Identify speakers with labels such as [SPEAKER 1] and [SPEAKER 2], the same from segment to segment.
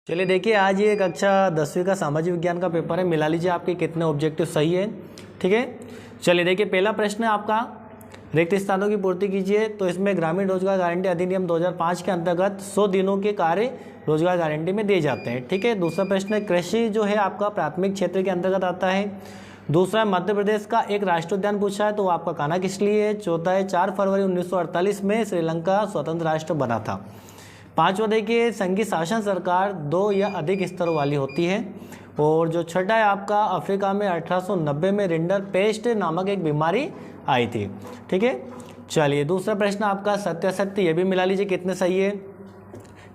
[SPEAKER 1] चलिए देखिए, आज ये कक्षा 10वीं का सामाजिक विज्ञान का पेपर है। मिला लीजिए आपके कितने ऑब्जेक्टिव सही है। ठीक है, चलिए देखिए, पहला प्रश्न है आपका, रिक्त स्थानों की पूर्ति कीजिए। तो इसमें ग्रामीण रोजगार गारंटी अधिनियम 2005 के अंतर्गत 100 दिनों के कार्य रोजगार गारंटी में दिए जाते हैं। ठीक है, दूसरा प्रश्न है, कृषि जो है आपका प्राथमिक क्षेत्र के अंतर्गत आता है। दूसरा, मध्य प्रदेश का एक राष्ट्रीय उद्यान पूछा है, तो वो आपका कान्हा किस लिए है। चौथा है, 4 फरवरी 1948 में श्रीलंका स्वतंत्र राष्ट्र बना था। पांचवा देखिए, संघीय शासन सरकार 2 या अधिक स्तरों वाली होती है। और जो छठा है आपका, अफ्रीका में 1890 में रिंडर पेस्ट नामक एक बीमारी आई थी। ठीक है, चलिए दूसरा प्रश्न आपका, सत्य असत्य ये भी मिला लीजिए कितने सही है।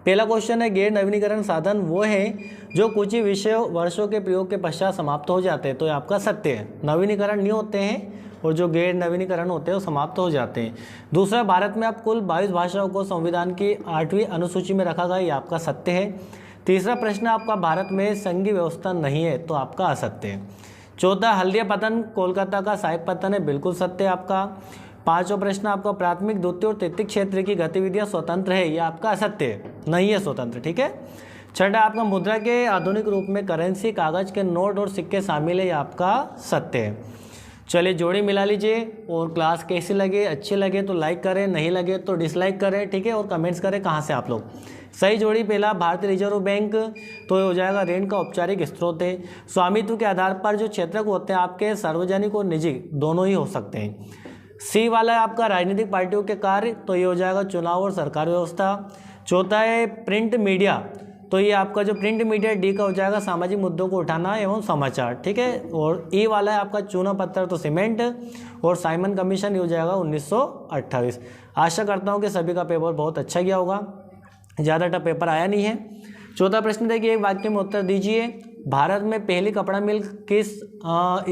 [SPEAKER 1] पहला क्वेश्चन है, गैर नवीनीकरण साधन वो है जो कुछ ही वर्षों के प्रयोग के पश्चात समाप्त हो जाते हैं, तो ये आपका सत्य है। नवीनीकरण नहीं होते हैं और जो गैर नवीनीकरण होते हैं वो समाप्त हो जाते हैं। दूसरा, भारत में अब कुल 22 भाषाओं को संविधान की 8वीं अनुसूची में रखा गया, ये आपका सत्य है। तीसरा प्रश्न आपका, भारत में संघीय व्यवस्था नहीं है, तो आपका असत्य है। चौथा, हल्दिया पतन कोलकाता का साहिब पतन है, बिल्कुल सत्य है आपका। पांचवा प्रश्न आपका, प्राथमिक द्वितीय और तृतीय क्षेत्र की गतिविधियां स्वतंत्र है, यह आपका असत्य है, नहीं है स्वतंत्र। ठीक है, छठा आपका, मुद्रा के आधुनिक रूप में करेंसी कागज के नोट और सिक्के शामिल है, यह आपका सत्य है। चलिए जोड़ी मिला लीजिए। और क्लास कैसी लगे, अच्छे लगे तो लाइक करें, नहीं लगे तो डिसलाइक करें। ठीक है, और कमेंट्स करें कहाँ से आप लोग। सही जोड़ी, पहला भारतीय रिजर्व बैंक, तो ये हो जाएगा ऋण का औपचारिक स्रोत है। स्वामित्व के आधार पर जो क्षेत्रक होते हैं आपके सार्वजनिक और निजी दोनों ही हो सकते हैं। सी वाला है आपका, राजनीतिक पार्टियों के कार्य, तो ये हो जाएगा चुनाव और सरकार व्यवस्था। चौथा है प्रिंट मीडिया, तो ये आपका जो प्रिंट मीडिया, डी का हो जाएगा सामाजिक मुद्दों को उठाना एवं समाचार। ठीक है, और ई वाला है आपका चूना पत्थर, तो सीमेंट। और साइमन कमीशन, ये हो जाएगा 1928। आशा करता हूँ कि सभी का पेपर बहुत अच्छा गया होगा, ज़्यादा टफ पेपर आया नहीं है। चौथा प्रश्न देखिए, एक वाक्य में उत्तर दीजिए। भारत में पहली कपड़ा मिल किस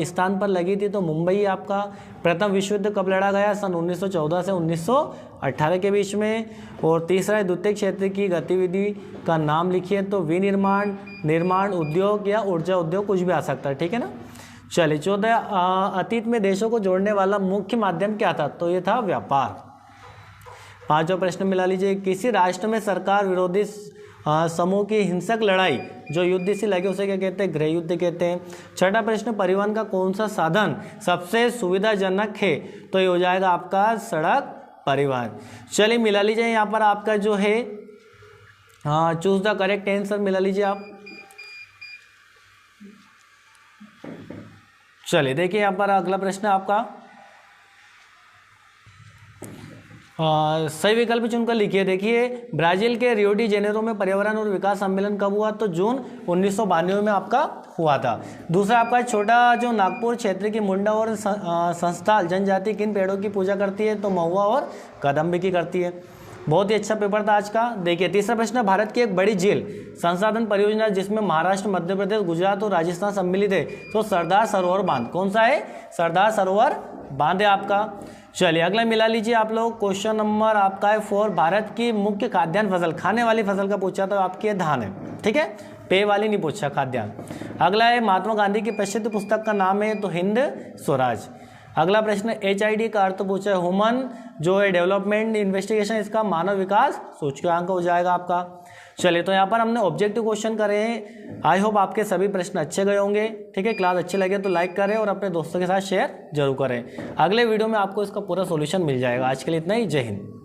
[SPEAKER 1] स्थान पर लगी थी, तो मुंबई आपका। प्रथम विश्व युद्ध कब लड़ा गया, सन 1914 से 1918 के बीच में। और तीसरा है, द्वितीय क्षेत्र की गतिविधि का नाम लिखिए, तो विनिर्माण, निर्माण उद्योग या ऊर्जा उद्योग, कुछ भी आ सकता है। ठीक है ना। चलिए चौथा, अतीत में देशों को जोड़ने वाला मुख्य माध्यम क्या था, तो ये था व्यापार। पांचवा प्रश्न मिला लीजिए, किसी राष्ट्र में सरकार विरोधी समूह की हिंसक लड़ाई जो युद्ध से लगे उसे क्या कहते हैं, गृह युद्ध कहते हैं। छठा प्रश्न, परिवहन का कौन सा साधन सबसे सुविधाजनक है, तो ये हो जाएगा आपका सड़क परिवहन। चलिए मिला लीजिए यहाँ पर आपका जो है, चूज द करेक्ट आंसर मिला लीजिए आप। चलिए देखिए यहाँ पर अगला प्रश्न आपका, सही विकल्प चुनकर लिखिए। देखिए, ब्राजील के रियो डी जेनेरो में पर्यावरण और विकास सम्मेलन कब हुआ, तो जून 1992 में आपका हुआ था। दूसरा आपका छोटा, जो नागपुर क्षेत्र की मुंडा और संस्थाल जनजाति किन पेड़ों की पूजा करती है, तो महुआ और कदम्ब की करती है। बहुत ही अच्छा पेपर था आज का। देखिए तीसरा प्रश्न, भारत की एक बड़ी झील संसाधन परियोजना जिसमें महाराष्ट्र, मध्य प्रदेश, गुजरात और राजस्थान सम्मिलित है, तो सरदार सरोवर बांध कौन सा है, सरदार सरोवर बांध है आपका। चलिए अगला मिला लीजिए आप लोग। क्वेश्चन नंबर आपका है 4, भारत की मुख्य खाद्यान्न फसल, खाने वाली फसल का पूछा तो आपकी है धान है। ठीक है, पेय वाली नहीं पूछा, खाद्यान्न। अगला है, महात्मा गांधी की प्रसिद्ध पुस्तक का नाम है, तो हिंद स्वराज। अगला प्रश्न, HID का अर्थ पूछा है ह्यूमन जो है डेवलपमेंट इन्वेस्टिगेशन, इसका मानव विकास सूचकांक हो जाएगा आपका। चलिए तो यहाँ पर हमने ऑब्जेक्टिव क्वेश्चन करे हैं। आई होप आपके सभी प्रश्न अच्छे गए होंगे। ठीक है, क्लास अच्छे लगे तो लाइक करें और अपने दोस्तों के साथ शेयर जरूर करें। अगले वीडियो में आपको इसका पूरा सॉल्यूशन मिल जाएगा। आज के लिए इतना ही, जय हिंद।